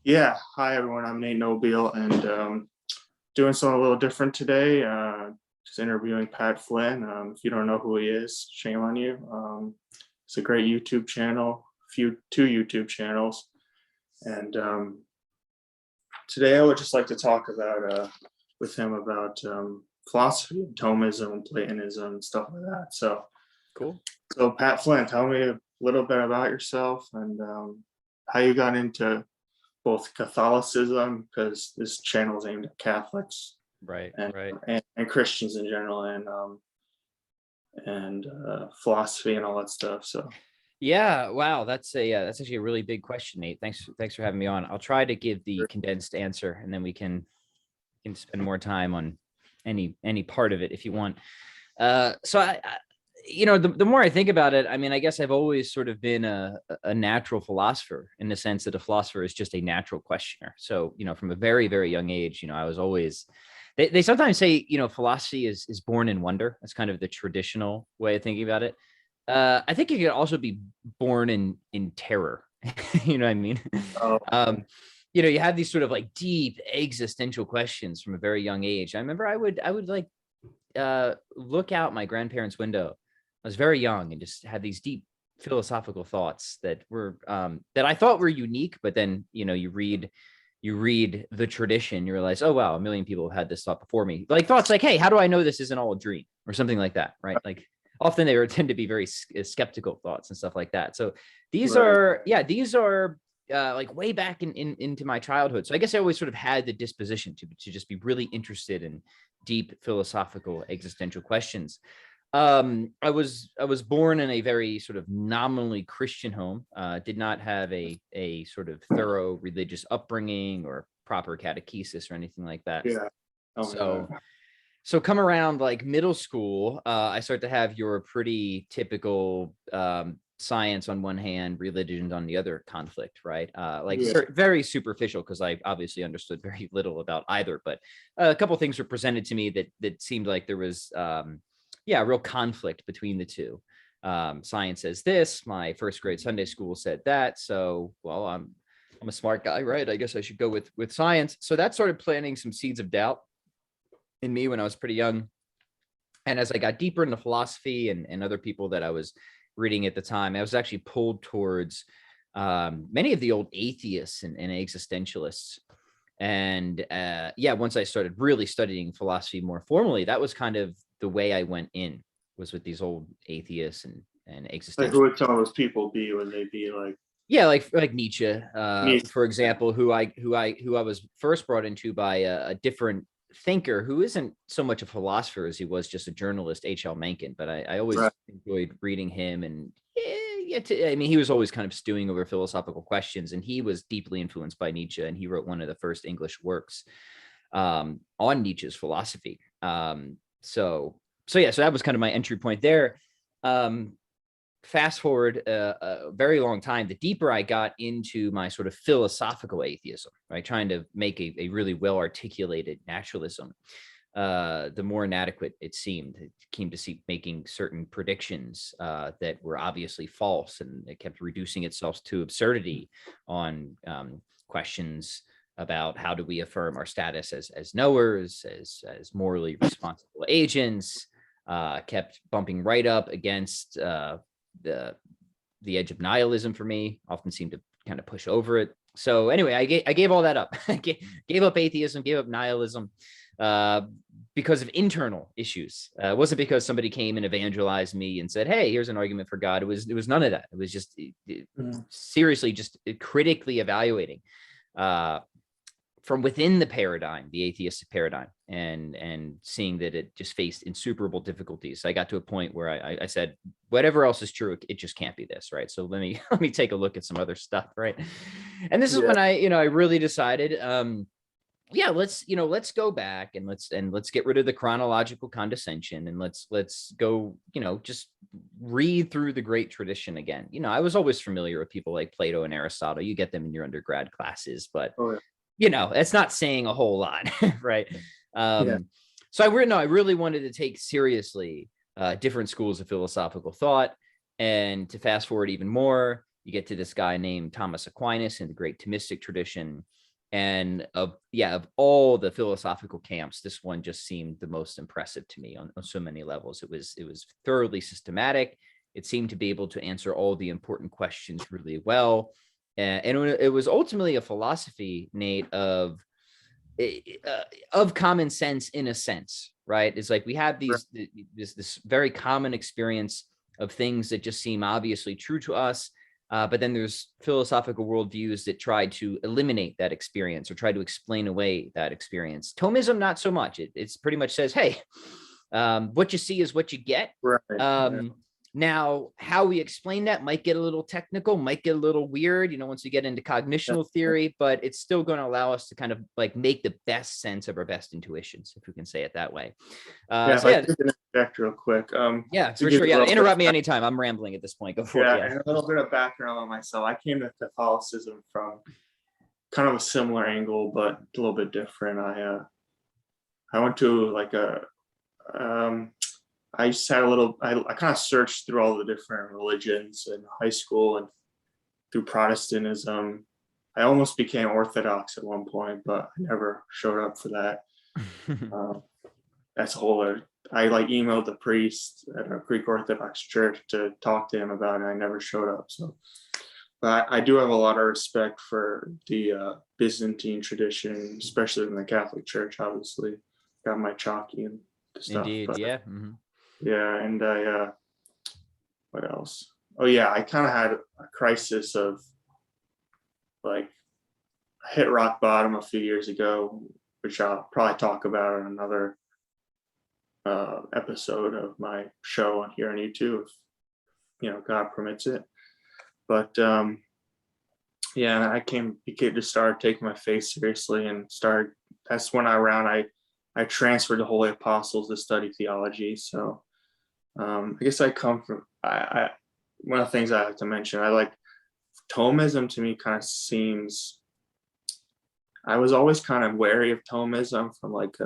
Yeah, hi everyone. I'm Nate Nobile, and doing something a little different today. Just interviewing Pat Flynn. If you don't know who he is, shame on you. It's a great YouTube channel, two YouTube channels, and today I would just like to talk about with him about philosophy, Thomism, and Platonism, and stuff like that. So, Cool. so Pat Flynn, tell me a little bit about yourself and how you got into both Catholicism, because this channel is aimed at Catholics, Right. and Christians in general, and philosophy and all that stuff. So Yeah. Wow. That's actually a really big question, Nate. Thanks for having me on. I'll try to give the condensed answer, and then we can spend more time on any part of it if you want. So the more I think about it, I mean, I guess I've always sort of been a natural philosopher, in the sense that a philosopher is just a natural questioner. So, from a very, very young age, I was always, they sometimes say, philosophy is born in wonder. That's kind of the traditional way of thinking about it. I think it could also be born in terror. You know what I mean? oh, You have these sort of like deep existential questions from a very young age. I remember I would like look out my grandparents' window. I was very young and just had these deep philosophical thoughts that were that I thought were unique, but then you read the tradition, you realize, oh wow, a million people have had this thought before me. Like thoughts like, hey, how do I know this isn't all a dream, or something like that, right? Like often they tend to be very skeptical thoughts and stuff like that. So these right. are like way back into my childhood. So I guess I always sort of had the disposition to just be really interested in deep philosophical existential questions. I was born in a very sort of nominally Christian home. Did not have a sort of thorough religious upbringing or proper catechesis or anything like that. Yeah. So come around like middle school, I start to have your pretty typical science on one hand, religion on the other conflict, right? Very superficial, because I obviously understood very little about either, but a couple of things were presented to me that seemed like there was a real conflict between the two. Science says this, my first grade Sunday school said that, so well, I'm a smart guy, right? I guess I should go with science. So that started planting some seeds of doubt in me when I was pretty young. And as I got deeper into philosophy and other people that I was reading at the time, I was actually pulled towards many of the old atheists and existentialists. And once I started really studying philosophy more formally, that was kind of the way I went in, was with these old atheists and existentialists. Like, who would some of those people be? Would they be like? Yeah, like Nietzsche, Nietzsche. for example, who I was first brought into by a different thinker who isn't so much a philosopher as he was just a journalist, H.L. Mencken. But I always enjoyed reading him, and I mean, he was always kind of stewing over philosophical questions, and he was deeply influenced by Nietzsche, and he wrote one of the first English works on Nietzsche's philosophy. So that was kind of my entry point there. Fast forward a very long time, the deeper I got into my sort of philosophical atheism, right, trying to make a really well-articulated naturalism, the more inadequate it seemed. It came to see making certain predictions that were obviously false, and it kept reducing itself to absurdity on questions about how do we affirm our status as knowers, as morally responsible agents. Kept bumping right up against the edge of nihilism for me. Often seemed to kind of push over it. So anyway, I gave all that up. Gave up atheism, gave up nihilism because of internal issues. It wasn't because somebody came and evangelized me and said, "Hey, here's an argument for God." It was none of that. It was just seriously just critically evaluating from within the paradigm, the atheistic paradigm, and seeing that it just faced insuperable difficulties. I got to a point where I said, whatever else is true, it just can't be this, right? So let me take a look at some other stuff, right? And this is when I really decided, let's go back and let's get rid of the chronological condescension, and let's go, just read through the great tradition again. I was always familiar with people like Plato and Aristotle. You get them in your undergrad classes, but it's not saying a whole lot, right? So I really wanted to take seriously different schools of philosophical thought. And to fast forward even more, you get to this guy named Thomas Aquinas in the great Thomistic tradition. And of all the philosophical camps, this one just seemed the most impressive to me on so many levels. It was thoroughly systematic. It seemed to be able to answer all the important questions really well. And it was ultimately a philosophy, Nate, of common sense in a sense, right? It's like we have this very common experience of things that just seem obviously true to us. But then there's philosophical worldviews that try to eliminate that experience or try to explain away that experience. Thomism, not so much. It's pretty much says, hey, what you see is what you get. Right. Now, how we explain that might get a little technical, might get a little weird, once we get into cognitional theory, but it's still going to allow us to kind of like make the best sense of our best intuitions, if we can say it that way. If I could interject real quick. Yeah, for sure. Yeah, interrupt me anytime. I'm rambling at this point. Go for it. Yeah, and a little bit of background on myself. I came to Catholicism from kind of a similar angle, but a little bit different. I went to like I just had I kind of searched through all the different religions in high school and through Protestantism. I almost became Orthodox at one point, but I never showed up for that. That's a whole other. I like emailed the priest at a Greek Orthodox church to talk to him about it. I never showed up. So, but I do have a lot of respect for the Byzantine tradition, especially in the Catholic Church. Obviously, got my chalky and stuff. Indeed, but, yeah. Mm-hmm. Yeah, and what else? Oh yeah, I kind of had a crisis of like I hit rock bottom a few years ago, which I'll probably talk about in another episode of my show on here on YouTube, if God permits it. But I became to start taking my faith seriously and started. That's when I transferred to Holy Apostles to study theology. So I guess I come from I one of the things I like to mention. I like Thomism. To me kind of seems. I was always kind of wary of Thomism from like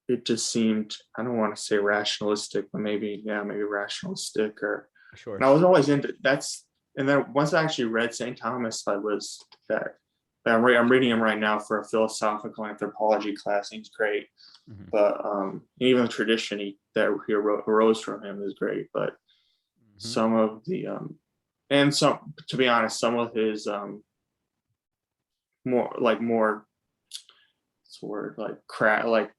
it just seemed, I don't want to say rationalistic, but maybe rationalistic or Sure. And I was always into that's and then once I actually read St. Thomas, I was that I'm reading him right now for a philosophical anthropology class. He's great. Mm-hmm. But even the tradition that arose from him is great. But some of the and some, to be honest, some of his more what's the word, like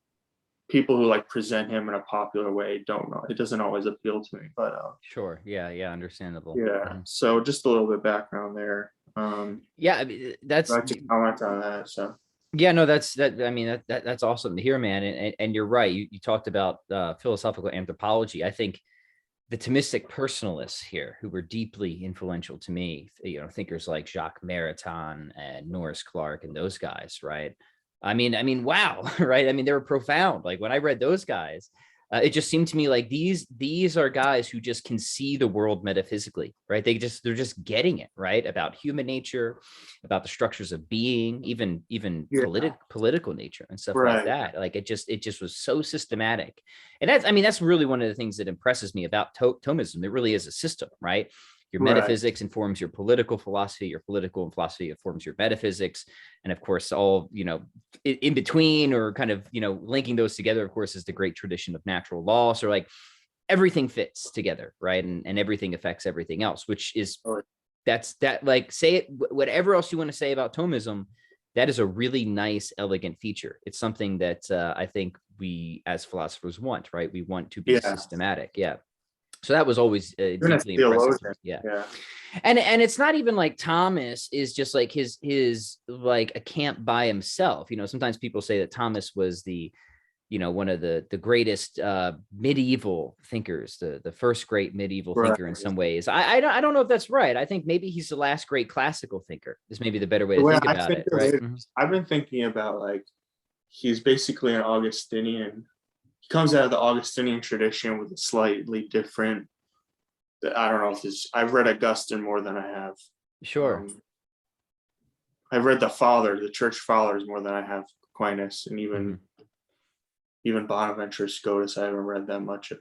people who like present him in a popular way don't know. It doesn't always appeal to me. But sure, yeah, understandable. Yeah. So just a little bit background there. Yeah, I mean, that's I'd like to comment on that. So yeah, no, that's awesome to hear, man. And you're right. You talked about philosophical anthropology. I think the Thomistic personalists here, who were deeply influential to me, thinkers like Jacques Maritain and Norris Clarke and those guys, right? I mean, wow, right? I mean, they were profound. Like when I read those guys, it just seemed to me like these are guys who just can see the world metaphysically, right? They're just getting it, right? About human nature, about the structures of being, even political nature and stuff like that. Like it just was so systematic. And that's really one of the things that impresses me about Thomism. It really is a system, right? Your metaphysics informs your political philosophy, your political philosophy informs your metaphysics. And of course, all, in between or kind of, linking those together, of course, is the great tradition of natural law. So like everything fits together, right? And everything affects everything else, which is, say it, whatever else you want to say about Thomism, that is a really nice, elegant feature. It's something that I think we as philosophers want, right? We want to be systematic. Yeah. So that was always deeply impressive. Yeah. And it's not even like Thomas is just like his like a camp by himself. Sometimes people say that Thomas was the, one of the greatest medieval thinkers, the first great medieval thinker in some ways. I don't know if that's right. I think maybe he's the last great classical thinker. This may be the better way to think about it. Right? I've been thinking about like he's basically an Augustinian. He comes out of the Augustinian tradition with a slightly different. I don't know if this. I've read Augustine more than I have. Sure. I've read the Church Fathers more than I have Aquinas, and even Bonaventure Scotus. I haven't read that much of,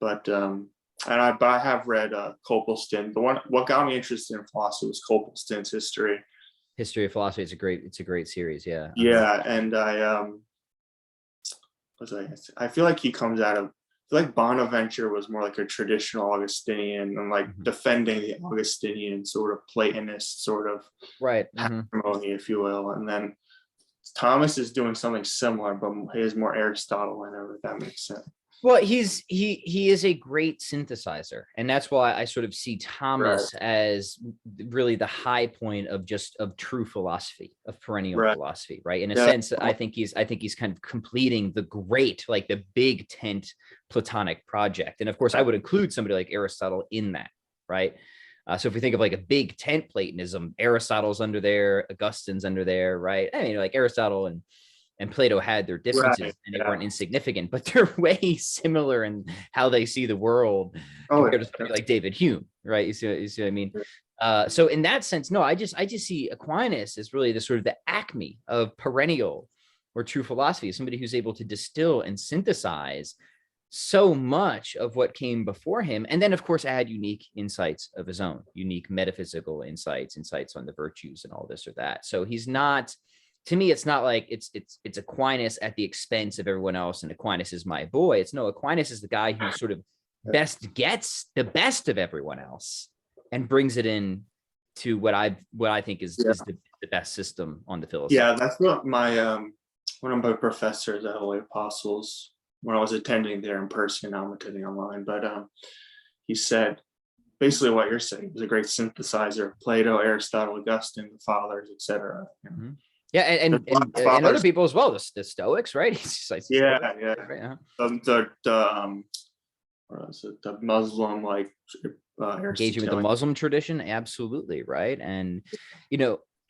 but I have read Copleston. What got me interested in philosophy was Copleston's history, History of Philosophy. It's a great series. Yeah. Yeah, and I feel like he comes out of, I feel like Bonaventure was more like a traditional Augustinian and like defending the Augustinian sort of Platonist sort of Right. patrimony, if you will. And then Thomas is doing something similar, but he is more Aristotle in it, if that makes sense. Well, he is a great synthesizer, and that's why I sort of see Thomas as really the high point of true philosophy, of perennial philosophy, right? In a sense, I think he's kind of completing the great, like the big tent Platonic project. And of course, I would include somebody like Aristotle in that, right? So if we think of like a big tent Platonism, Aristotle's under there, Augustine's under there, right? I mean, like Aristotle and Plato had their differences, and they weren't insignificant, but they're way similar in how they see the world compared to somebody like David Hume, right? You see what I mean? So in that sense, no, I just see Aquinas as really the sort of the acme of perennial or true philosophy, somebody who's able to distill and synthesize so much of what came before him, and then of course add unique insights of his own, unique metaphysical insights on the virtues and all this or that. So he's not, to me, it's not like it's Aquinas at the expense of everyone else, and Aquinas is my boy. It's no, Aquinas is the guy who sort of best gets the best of everyone else and brings it in to what I think is the best system on the philosophy. Yeah, that's what my one of my professors at Holy Apostles, when I was attending there in person, now I'm attending online, but he said basically what you're saying. He's a great synthesizer of Plato, Aristotle, Augustine, the fathers, etc. Mm-hmm. Yeah, and other people as well, the Stoics, right? The Muslim, like engaging with the Muslim tradition, absolutely, right? And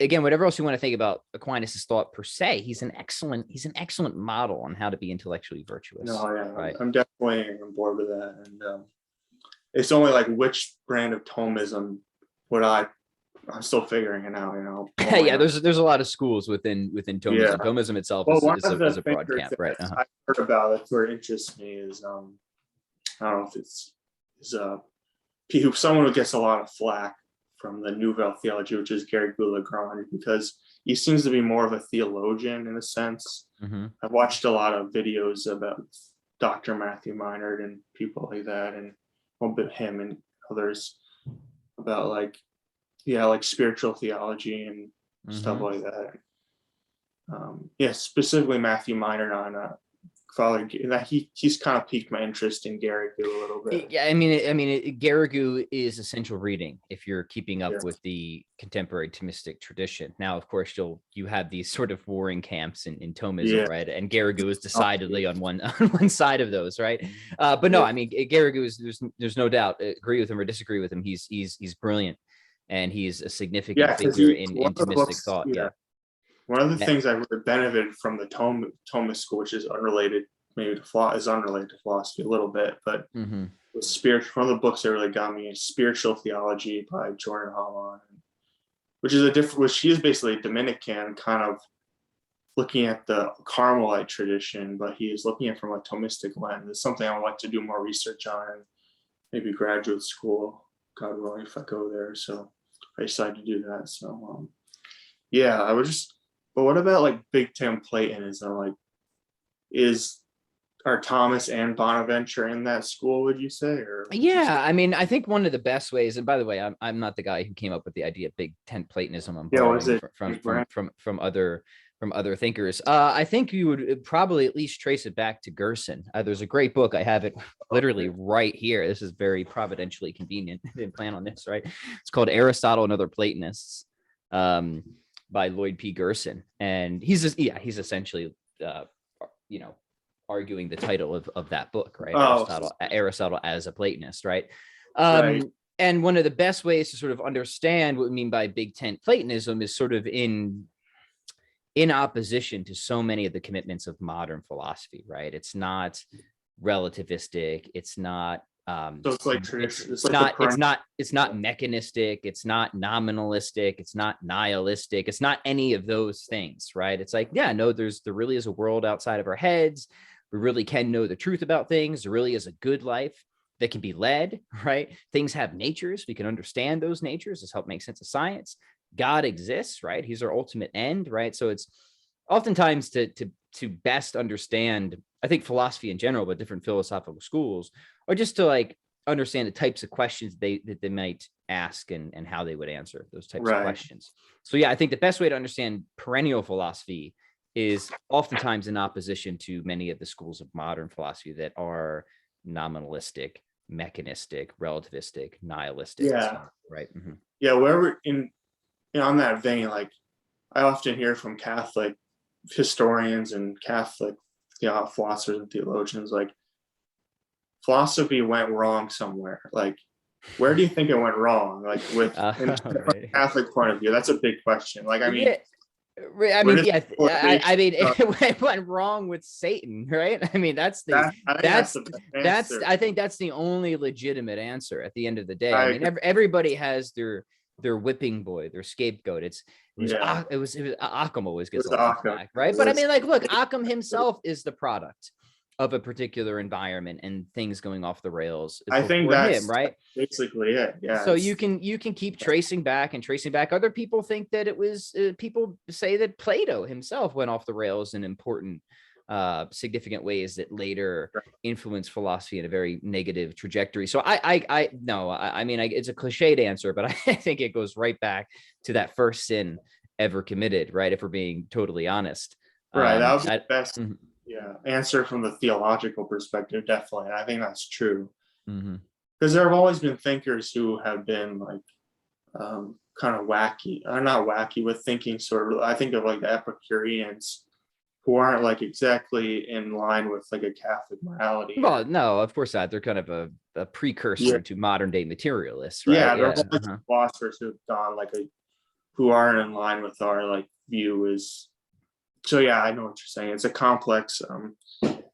again, whatever else you want to think about Aquinas' thought per se, he's an excellent model on how to be intellectually virtuous. No, yeah, right? I'm definitely on board with that, and it's only like which brand of Thomism would I'm still figuring it out, Yeah, there's a lot of schools within Thomism. Yeah. Thomism itself is a broad camp, right? I heard about it where it interests me is I don't know if it's someone who gets a lot of flack from the Nouvelle Theology, which is Gary Gould-Lagrange, because he seems to be more of a theologian in a sense. Mm-hmm. I've watched a lot of videos about Dr. Matthew Meinert and people like that, and him and others about like spiritual theology and stuff like that. Specifically Matthew Meinert on Father, that he's kind of piqued my interest in Garrigou a little bit. Yeah, I mean, Garrigou is essential reading if you're keeping up with the contemporary Thomistic tradition. Now, of course, you have these sort of warring camps in Thomism, right? And Garrigou is decidedly on one side of those, right? But no, I mean, Garrigou is there's no doubt, agree with him or disagree with him, he's brilliant, and he's a significant figure in Thomistic thought. Yeah. One of the things I really benefited from the Thomist school, which is unrelated, unrelated to philosophy a little bit, but one of the books that really got me is Spiritual Theology by Jordan Holland, which she is basically Dominican, kind of looking at the Carmelite tradition, but he is looking at it from a Thomistic lens. It's something I would like to do more research on, and maybe graduate school, God willing, if I go there. So I decided to do that. So but what about like Big Ten Platonism? Like, are Thomas and Bonaventure in that school, would you say? Or yeah, I mean, I think one of the best ways, and by the way, I'm not the guy who came up with the idea of Big Ten Platonism. I'm borrowing from other thinkers. I think you would probably at least trace it back to Gerson. There's a great book. I have it literally right here. This is very providentially convenient. I didn't plan on this, right? It's called Aristotle and Other Platonists, by Lloyd P. Gerson, and he's essentially arguing the title of that book, right? Aristotle as a Platonist, right? And one of the best ways to sort of understand what we mean by Big Tent Platonism is sort of in opposition to so many of the commitments of modern philosophy, right? It's not relativistic. It's not so it's like tradition. It's not mechanistic. It's not nominalistic. It's not nihilistic. It's not any of those things, right? It's like, yeah, no, there really is a world outside of our heads. We really can know the truth about things. There really is a good life that can be led, right? Things have natures. We can understand those natures. This helps make sense of science. God exists, right? He's our ultimate end, right? So it's oftentimes to best understand, I think philosophy in general, but different philosophical schools, or just to like understand the types of questions that they might ask and how they would answer those types of Right. questions. So yeah, I think the best way to understand perennial philosophy is oftentimes in opposition to many of the schools of modern philosophy that are nominalistic, mechanistic, relativistic, nihilistic, Yeah. right? Mm-hmm. Yeah. Wherever on that vein, like I often hear from Catholic historians and Catholic philosophers and theologians, like philosophy went wrong somewhere. Like, where do you think it went wrong? Like from a Right. Catholic point of view, that's a big question. Like, I mean, Yeah. I where mean, does yeah, motivation I mean, come? it went wrong with Satan, right? I mean, I think that's the best answer. I think that's the only legitimate answer at the end of the day. I I mean, everybody has their whipping boy, their scapegoat. Yeah, It was Occam always it gets was a lot of Occam. flack, right? It But I was mean, like, look, Occam himself is the product of a particular environment and things going off the rails I think before him, that's right? basically it. Yeah, So you can keep tracing back and tracing back. Other people think that it was people say that Plato himself went off the rails in important significant ways that later influenced philosophy in a very negative trajectory. So I no, I mean, it's a cliched answer, but I think it goes right back to that first sin ever committed, right? If we're being totally honest. right. That would be the best, Mhm, answer from the theological perspective. Definitely, I think that's true. mhm. Because there have always been thinkers who have been like kind of wacky, or not wacky with thinking. Sort of, I think of like the Epicureans, who aren't like exactly in line with like a Catholic morality. Well, no, of course not. They're kind of a Yeah, precursor to modern day materialists, right? yeah, there Yeah. have always been philosophers who've gone like who aren't in line with our like view is. So yeah, I know what you're saying. It's a complex.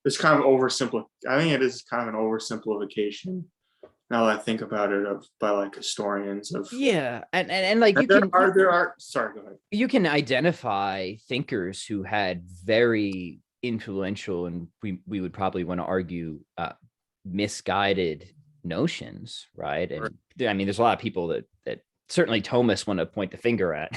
It's kind of I think it is kind of an oversimplification. Now that I think about it, by like historians of. Yeah, and like And there are. Sorry, go ahead. you can identify thinkers who had very influential and we would probably want to argue misguided notions, right? Right. And I mean, there's a lot of people that certainly Thomas want to point the finger at,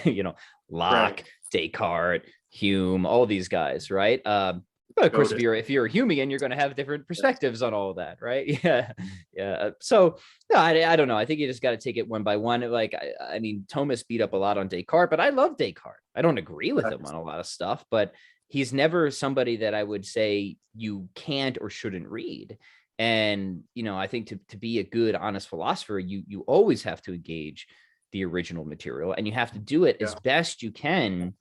Locke, Right. Descartes, Hume, all these guys, right? But of course, if you're a Humean, you're going to have different perspectives on all of that, right? Yeah, yeah. So no, I don't know. I think you just got to take it one by one. Like, I mean, Thomas beat up a lot on Descartes, but I love Descartes. I don't agree with him on a lot of stuff, but he's never somebody that I would say you can't or shouldn't read. And I think to be a good, honest philosopher, you always have to engage the original material, and you have to do it as best you can,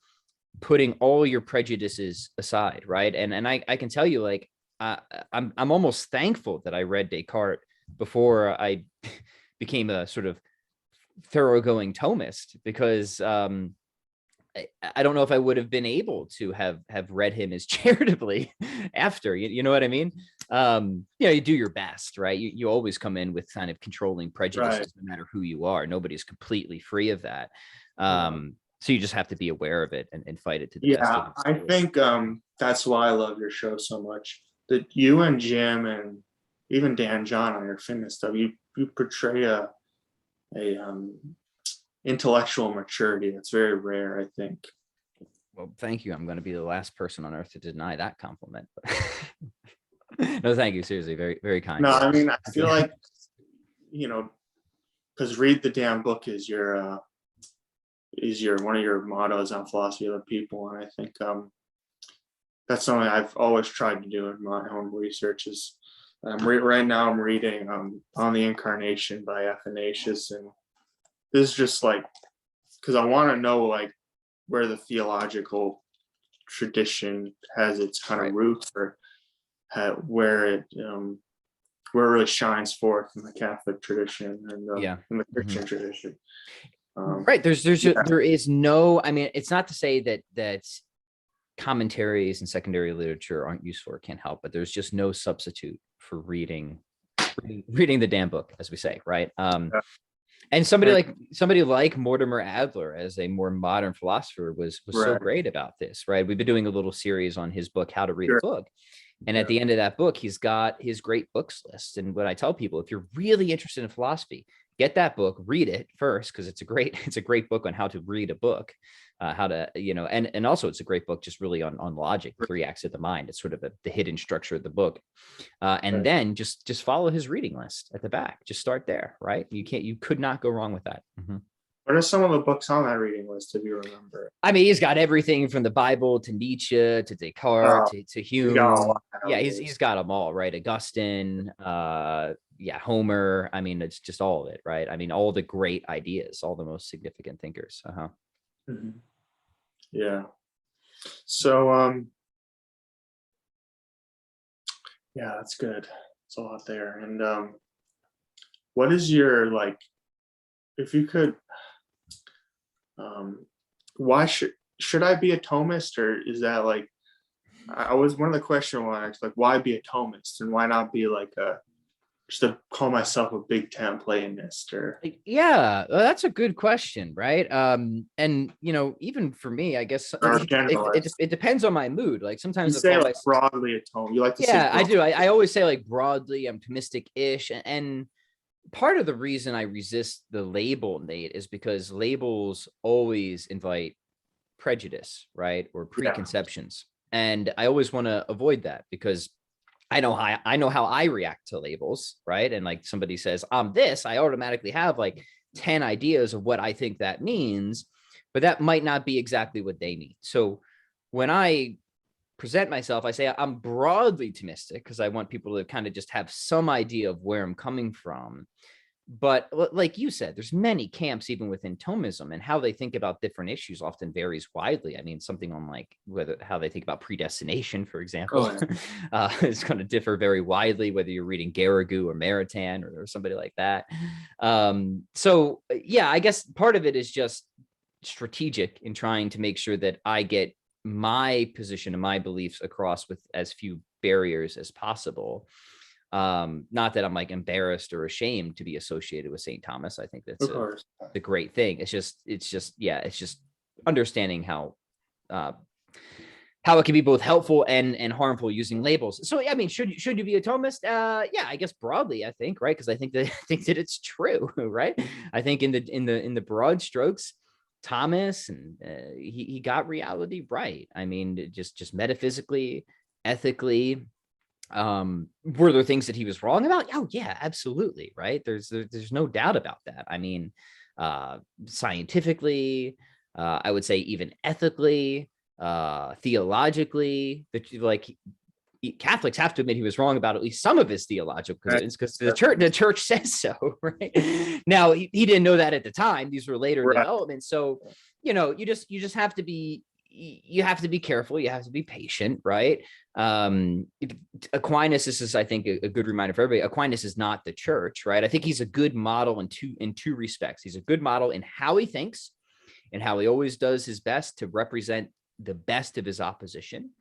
putting all your prejudices aside, right? And I can tell you, like, I'm almost thankful that I read Descartes before I became a sort of thoroughgoing Thomist, because I don't know if I would have been able to have read him as charitably after. You know what I mean? You do your best, right? You always come in with kind of controlling prejudices, no matter who you are. Nobody's completely free of that. So you just have to be aware of it and fight it to the best. Yeah, I think that's why I love your show so much. That you and Jim and even Dan John on your fitness stuff, you portray a intellectual maturity that's very rare, I think. Well, thank you. I'm going to be the last person on earth to deny that compliment. No, thank you. Seriously, very, very kind. No, I mean, I feel like, because read the damn book is your one of your mottos on philosophy of the people, and I think that's something I've always tried to do in my own research. Is right now I'm reading On the Incarnation by Athanasius, and this is just like, because I want to know like where the theological tradition has its kind of roots, or where it really shines forth in the Catholic tradition and in the Christian tradition. Right. There is no, I mean, it's not to say that commentaries and secondary literature aren't useful or can't help, but there's just no substitute for reading the damn book, as we say, right? And somebody like Mortimer Adler, as a more modern philosopher, was so great about this, right? We've been doing a little series on his book, How to Read a Book. And at the end of that book, he's got his great books list. And what I tell people, if you're really interested in philosophy, get that book, read it first, because it's a great book on how to read a book, how to, and also it's a great book just really on logic, the three acts of the mind. It's sort of the hidden structure of the book. And then just follow his reading list at the back. Just start there, right? You could not go wrong with that. What are some of the books on that reading list, if you remember? I mean, he's got everything from the Bible to Nietzsche to Descartes to Hume. Yeah, he's got them all, right? Augustine, Homer. I mean, it's just all of it, right? I mean, all the great ideas, all the most significant thinkers. Yeah. So, yeah, that's good. It's a lot there. And what is your, like, if you could, why should I be a Thomist, or is that like, I was one of the question was like, why be a Thomist and why not be like just to call myself a big tent Platonist? Or yeah, that's a good question, right? And even for me, I guess it depends on my mood. Like sometimes you say like broadly a Thomist. You like to say I do. I always say like broadly, I'm Thomistic-ish, and part of the reason I resist the label, Nate, is because labels always invite prejudice, right? Or preconceptions. And I always want to avoid that, because I know how I react to labels, right? And like somebody says, I'm this, I automatically have like 10 ideas of what I think that means, but that might not be exactly what they mean. So when I present myself, I say I'm broadly Thomistic, because I want people to kind of just have some idea of where I'm coming from. But like you said, there's many camps even within Thomism, and how they think about different issues often varies widely. I mean, something on like how they think about predestination, for example, is going to differ very widely, whether you're reading Garrigou or Maritain or somebody like that. So yeah, I guess part of it is just strategic in trying to make sure that I get my position and my beliefs across with as few barriers as possible. Not that I'm like embarrassed or ashamed to be associated with St. Thomas. I think that's a great thing. It's just understanding how it can be both helpful and harmful using labels. So I mean, should you be a Thomist? Yeah, I guess broadly, I think, right? Because I think that it's true, right? I think in the broad strokes, Thomas, and he got reality right. I mean, just metaphysically, ethically. Were there things that he was wrong about? Oh yeah, absolutely, right? There's no doubt about that. I mean, scientifically, I would say even ethically, theologically, like Catholics have to admit he was wrong about at least some of his theological, because the church says so, right? Now he didn't know that at the time. These were later developments. So you just have to be careful. You have to be patient, right? Aquinas, this is, I think, a good reminder for everybody. Aquinas is not the church, right? I think he's a good model in two respects. He's a good model in how he thinks, and how he always does his best to represent the best of his opposition,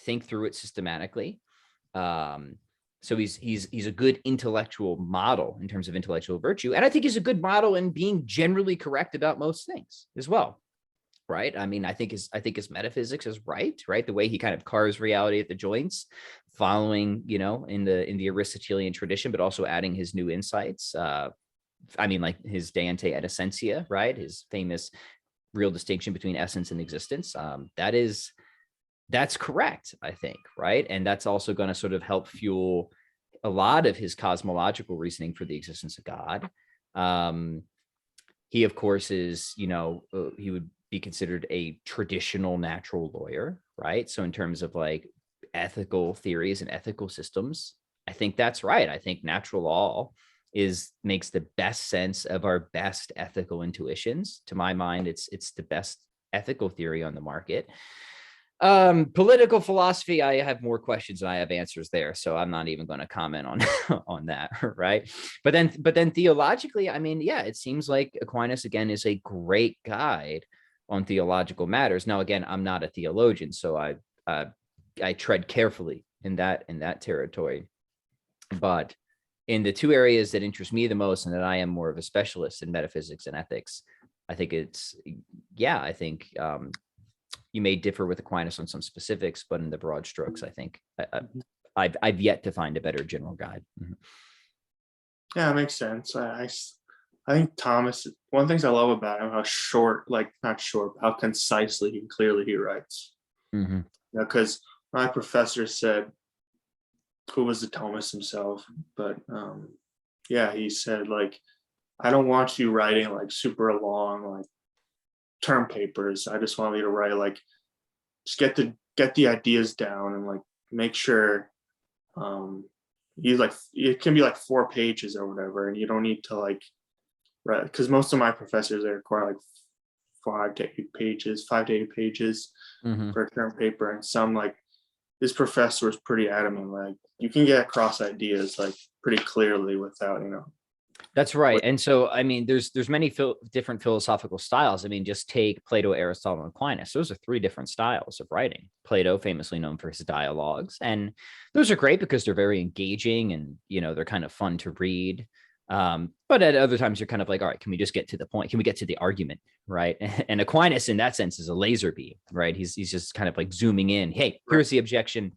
think through it systematically. So he's a good intellectual model in terms of intellectual virtue, and I think he's a good model in being generally correct about most things as well. Right. I mean, I think his metaphysics is right. The way he kind of carves reality at the joints, following, in the Aristotelian tradition, but also adding his new insights. I mean, like his De Ante et Essentia, right? His famous real distinction between essence and existence. That's correct, I think. Right. And that's also going to sort of help fuel a lot of his cosmological reasoning for the existence of God. He, of course, is, he would be considered a traditional natural lawyer, right? So in terms of like ethical theories and ethical systems, I think that's right. I think natural law makes the best sense of our best ethical intuitions. To my mind, it's the best ethical theory on the market. Political philosophy, I have more questions than I have answers there, so I'm not even going to comment on that, right? But then theologically, I mean, yeah, it seems like Aquinas again is a great guide on theological matters. Now, again, I'm not a theologian, so I tread carefully in that territory. But in the two areas that interest me the most, and that I am more of a specialist in, metaphysics and ethics, I think you may differ with Aquinas on some specifics, but in the broad strokes, I think I've yet to find a better general guide. Yeah, it makes sense. I I think Thomas, one of the things I love about him, how short, like not short, but how concisely and clearly he writes. Hmm. Because my professor said, who was the Thomist himself, but yeah, he said like, I don't want you writing like super long like term papers. I just want you to write like, just get the ideas down and like make sure you like, it can be like 4 pages or whatever, and you don't need to like write, because most of my professors, they require like 5 to 8 pages, 5 to 8 pages Hmm. for a term paper, and some like this professor was pretty adamant like you can get across ideas like pretty clearly without That's right. with, And so, I mean, there's many different philosophical styles. I mean, just take Plato, Aristotle, and Aquinas. Those are three different styles of writing. Plato, famously known for his dialogues, and those are great because they're very engaging and they're kind of fun to read. But at other times, you're kind of like, all right, can we just get to the point? Can we get to the argument, right? And Aquinas, in that sense, is a laser beam, right? He's just kind of like zooming in. Hey, here's the objection.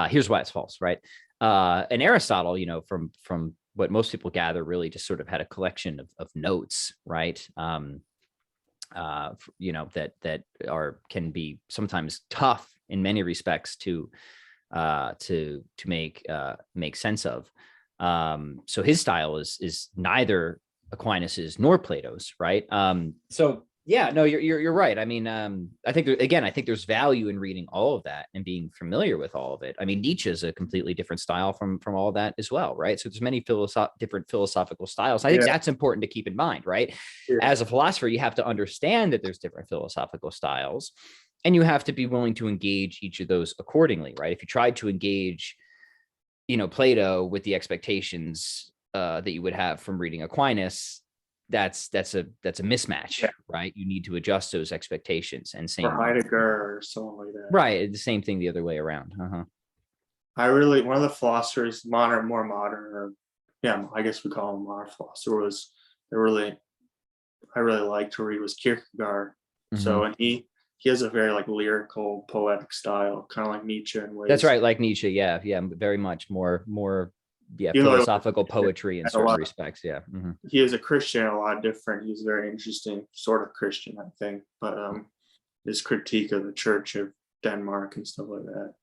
Here's why it's false, right? And Aristotle, from what most people gather, really just sort of had a collection of notes, right? That can be sometimes tough in many respects to make sense of. So his style is neither Aquinas's nor Plato's, right? So yeah, no, you're right. I mean, I think I think there's value in reading all of that and being familiar with all of it. I mean, Nietzsche is a completely different style from all of that as well, right? So there's many different philosophical styles. I think yeah, that's important to keep in mind, right? yeah, As a philosopher, you have to understand that there's different philosophical styles, and you have to be willing to engage each of those accordingly, right? If you tried to engage Plato with the expectations that you would have from reading Aquinas, that's a mismatch, yeah. right? You need to adjust those expectations, and Or same, Heidegger or someone like that. right? The same thing the other way around. I really, one of the philosophers, more modern, or yeah, I guess we call him modern philosopher, was a really, I really like to read was Kierkegaard. Hmm. So, and he has a very like lyrical, poetic style, kind of like Nietzsche in That's ways. right, like Nietzsche. Yeah, yeah, very much more, yeah, Even though philosophical poetry in had a certain lot, respects. Yeah. Hmm. he is a Christian, a lot different. He's very interesting, sort of Christian, I think. But his critique of the Church of Denmark and stuff like that.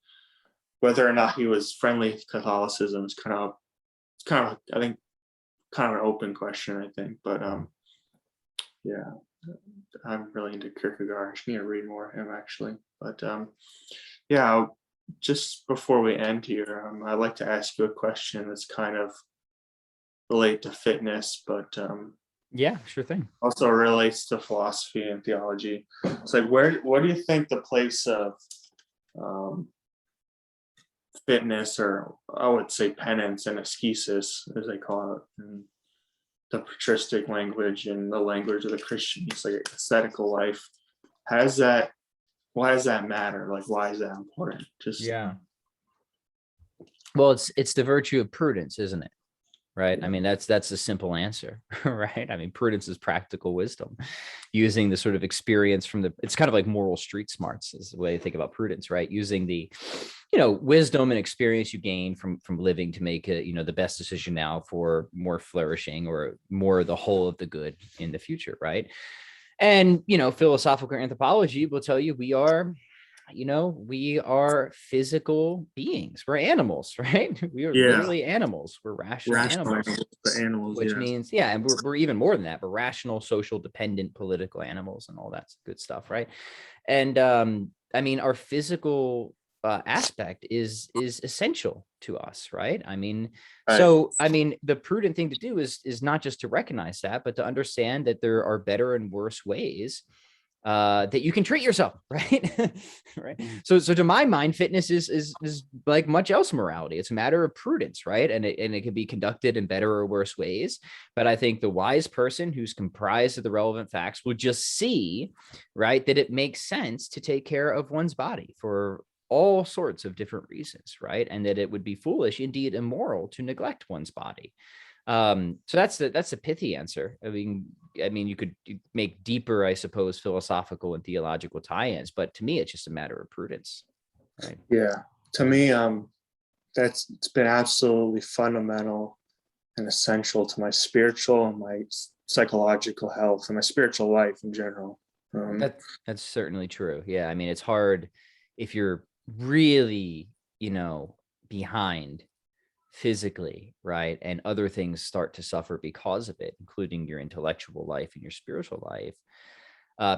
Whether or not he was friendly to Catholicism is kind of, I think, kind of an open question, I think. But yeah, I'm really into Kierkegaard. I just need to read more of him actually. But yeah, just before we end here, I'd like to ask you a question that's kind of relate to fitness, but Yeah, sure thing. also relates to philosophy and theology. It's like, what do you think the place of um, fitness, or I would say penance and ascesis, as they call it, in the patristic language and the language of the Christians, like ascetical life, has that? Why does that matter? Like, why is that important? Just Yeah. Well, it's the virtue of prudence, isn't it? Right. I mean, that's a simple answer, right? I mean, prudence is practical wisdom, using the sort of experience from it's kind of like moral street smarts is the way I think about prudence, right? Using the, wisdom and experience you gain from living to make the best decision now for more flourishing or more the whole of the good in the future, right? And, philosophical anthropology will tell you we are physical beings. We're animals, right? We are yeah, literally animals. We're rational rational animals, animals, the animals, which yeah, means, yeah, and we're even more than that. We're rational, social, dependent, political animals and all that good stuff, right? And I mean, our physical aspect is essential to us, right? I mean, right, so I mean, the prudent thing to do is not just to recognize that, but to understand that there are better and worse ways that you can treat yourself, right? Right. So to my mind, fitness is like much else morality. It's a matter of prudence, right? And it can be conducted in better or worse ways. But I think the wise person who's comprised of the relevant facts will just see, right, that it makes sense to take care of one's body for all sorts of different reasons, right? And that it would be foolish, indeed immoral, to neglect one's body. So that's the pithy answer. I mean, you could make deeper, I suppose, philosophical and theological tie-ins, but to me, it's just a matter of prudence, right? yeah. To me, it's been absolutely fundamental and essential to my spiritual and my psychological health and my spiritual life in general. That's certainly true. Yeah. I mean, it's hard if you're really, behind physically, right? And other things start to suffer because of it, including your intellectual life and your spiritual life.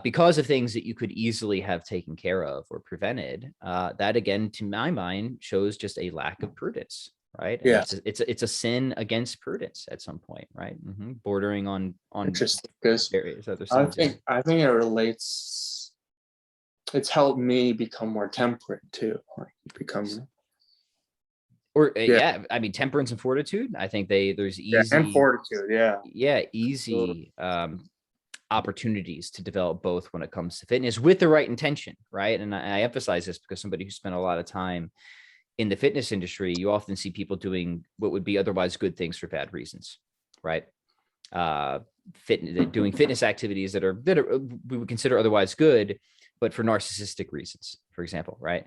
Because of things that you could easily have taken care of or prevented, that again, to my mind, shows just a lack of prudence, right? And Yeah, it's a sin against prudence at some point, right? Bordering on interesting, because various other I sins. think it relates. It's helped me become more temperate too. Like become Yeah, I mean, temperance and fortitude. I think there's easy and fortitude. Yeah, easy opportunities to develop both when it comes to fitness with the right intention, right? And I emphasize this because somebody who spent a lot of time in the fitness industry, you often see people doing what would be otherwise good things for bad reasons, right? Doing fitness activities that are we would consider otherwise good, but for narcissistic reasons, for example, right?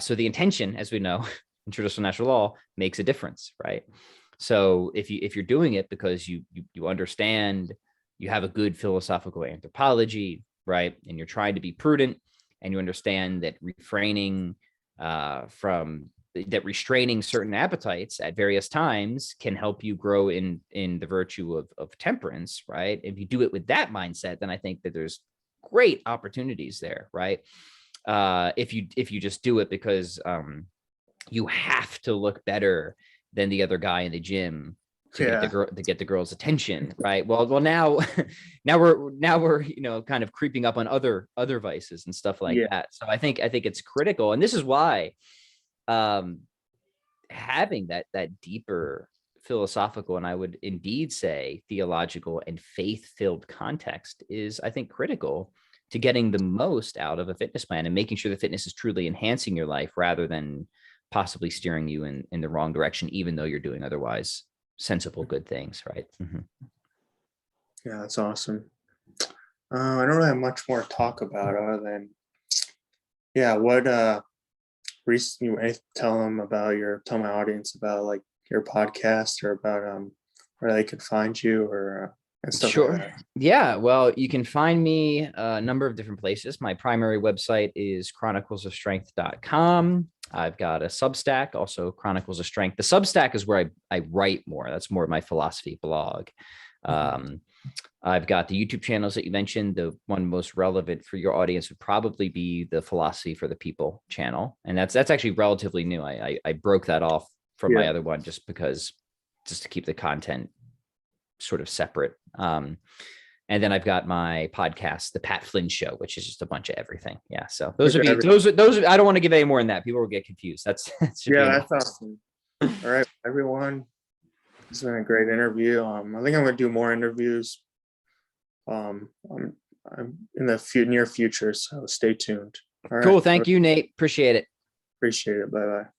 So the intention, as we know, in traditional natural law, makes a difference, right? So if you're doing it because you understand, you have a good philosophical anthropology, right, and you're trying to be prudent, and you understand that restraining certain appetites at various times can help you grow in the virtue of temperance, right? If you do it with that mindset, then I think that there's great opportunities there, right? If you just do it because you have to look better than the other guy in the gym to get the girl's attention, right? Well, now we're kind of creeping up on other vices and stuff like that. So I think it's critical, and this is why having that deeper philosophical, and I would indeed say theological and faith-filled context is, I think, critical to getting the most out of a fitness plan and making sure the fitness is truly enhancing your life rather than possibly steering you in the wrong direction, even though you're doing otherwise sensible, good things, right? Yeah, that's awesome. I don't really have much more to talk about other than, what recently you tell my audience about like your podcast, or about where they could find you, or and stuff Sure. like that. Yeah. Well, you can find me a number of different places. My primary website is chroniclesofstrength.com. I've got a Substack, also Chronicles of Strength. The Substack is where I write more. That's more of my philosophy blog. I've got the YouTube channels that you mentioned. The one most relevant for your audience would probably be the Philosophy for the People channel. And that's actually relatively new. I broke that off from my other one just to keep the content sort of separate. And then I've got my podcast, The Pat Flynn Show, which is just a bunch of everything. Yeah. So those I don't want to give any more than that. People will get confused. That's awesome. All right, everyone. It's been a great interview. I think I'm going to do more interviews. I'm in the near future, so stay tuned. All right. Cool. Thank you, Nate. Appreciate it. Appreciate it. Bye-bye.